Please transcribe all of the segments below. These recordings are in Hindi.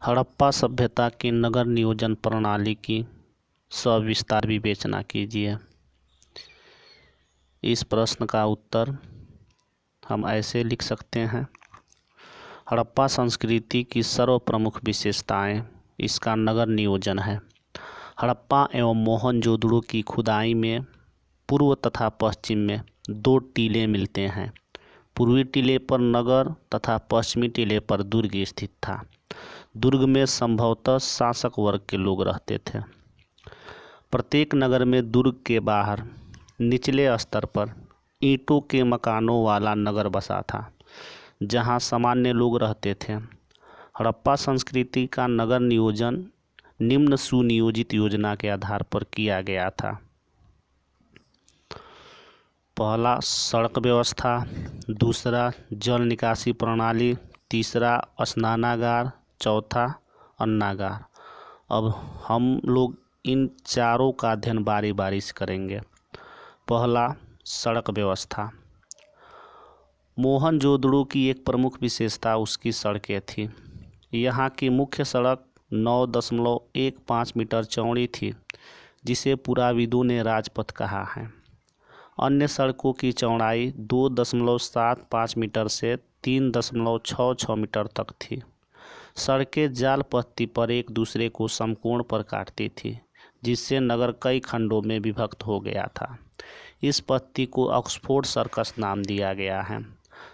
हड़प्पा सभ्यता की नगर नियोजन प्रणाली की सविस्तार विवेचना कीजिए। इस प्रश्न का उत्तर हम ऐसे लिख सकते हैं। हड़प्पा संस्कृति की सर्वप्रमुख विशेषताएं इसका नगर नियोजन है। हड़प्पा एवं मोहनजोदड़ो की खुदाई में पूर्व तथा पश्चिम में दो टीले मिलते हैं। पूर्वी टीले पर नगर तथा पश्चिमी टीले पर दुर्ग स्थित था। दुर्ग में संभवतः शासक वर्ग के लोग रहते थे। प्रत्येक नगर में दुर्ग के बाहर निचले स्तर पर ईंटों के मकानों वाला नगर बसा था, जहां सामान्य लोग रहते थे। हड़प्पा संस्कृति का नगर नियोजन निम्न सुनियोजित योजना के आधार पर किया गया था। पहला, सड़क व्यवस्था। दूसरा, जल निकासी प्रणाली। तीसरा, स्नानागार। चौथा, अन्नागार। अब हम लोग इन चारों का अध्ययन बारी बारी से करेंगे। पहला, सड़क व्यवस्था। मोहनजोदड़ो की एक प्रमुख विशेषता उसकी सड़कें थी। यहाँ की मुख्य सड़क 9.15 मीटर चौड़ी थी, जिसे पुराविदों ने राजपथ कहा है। अन्य सड़कों की चौड़ाई 2.75 मीटर से 3.66 मीटर तक थी। सड़कें जाल पत्ती पर एक दूसरे को समकोण पर काटती थी, जिससे नगर कई खंडों में विभक्त हो गया था। इस पत्ती को ऑक्सफोर्ड सर्कस नाम दिया गया है।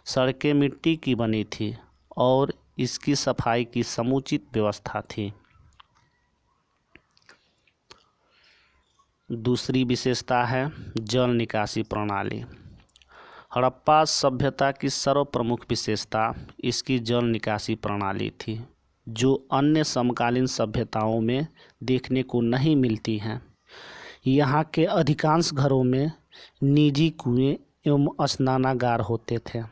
सड़कें मिट्टी की बनी थी और इसकी सफाई की समुचित व्यवस्था थी। दूसरी विशेषता है जल निकासी प्रणाली। हड़प्पा सभ्यता की सर्वप्रमुख विशेषता इसकी जल निकासी प्रणाली थी, जो अन्य समकालीन सभ्यताओं में देखने को नहीं मिलती हैं। यहाँ के अधिकांश घरों में निजी कुएं एवं स्नानागार होते थे।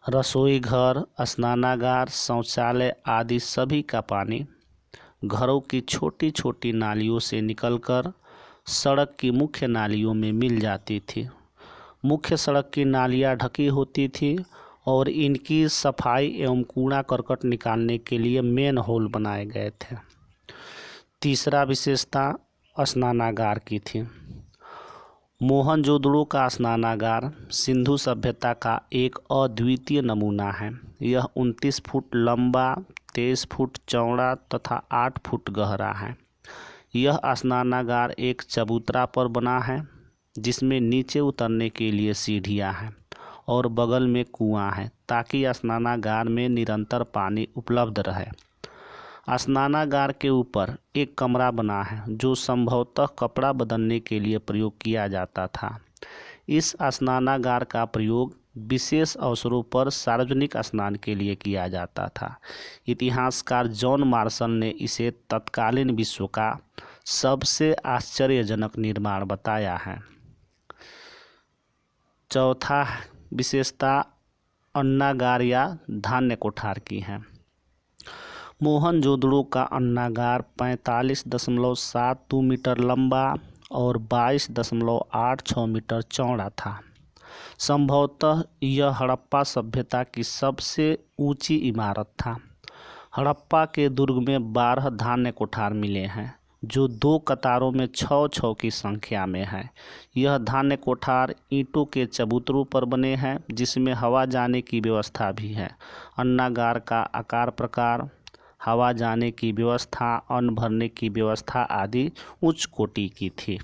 रसोई घर, स्नानागार, शौचालय आदि सभी का पानी घरों की छोटी छोटी नालियों से निकलकर सड़क की मुख्य नालियों में मिल जाती थी। मुख्य सड़क की नालियाँ ढकी होती थी और इनकी सफाई एवं कूड़ा करकट निकालने के लिए मेन होल बनाए गए थे। तीसरा विशेषता स्नानागार की थी। मोहनजोदड़ो का स्नानागार सिंधु सभ्यता का एक अद्वितीय नमूना है। यह 29 फुट लंबा, 23 फुट चौड़ा तथा 8 फुट गहरा है। यह स्नानागार एक चबूतरा पर बना है, जिसमें नीचे उतरने के लिए सीढ़ियां हैं और बगल में कुआं है, ताकि स्नानागार में निरंतर पानी उपलब्ध रहे। स्नानागार के ऊपर एक कमरा बना है, जो संभवतः कपड़ा बदलने के लिए प्रयोग किया जाता था। इस स्नानागार का प्रयोग विशेष अवसरों पर सार्वजनिक स्नान के लिए किया जाता था। इतिहासकार जॉन मार्शल ने इसे तत्कालीन विश्व का सबसे आश्चर्यजनक निर्माण बताया है। चौथा विशेषता अन्नागार या धान्य कोठार की है। मोहनजोदड़ो का अन्नागार 45.72 मीटर लंबा और 22.86 मीटर चौड़ा था। संभवतः यह हड़प्पा सभ्यता की सबसे ऊंची इमारत था। हड़प्पा के दुर्ग में 12 धान्य कोठार मिले हैं, जो 2 कतारों में 6-6 की संख्या में है। यह धान्य कोठार ईंटों के चबूतरों पर बने हैं, जिसमें हवा जाने की व्यवस्था भी है। अन्नागार का आकार प्रकार, हवा जाने की व्यवस्था, अन्न भरने की व्यवस्था आदि उच्च कोटि की थी।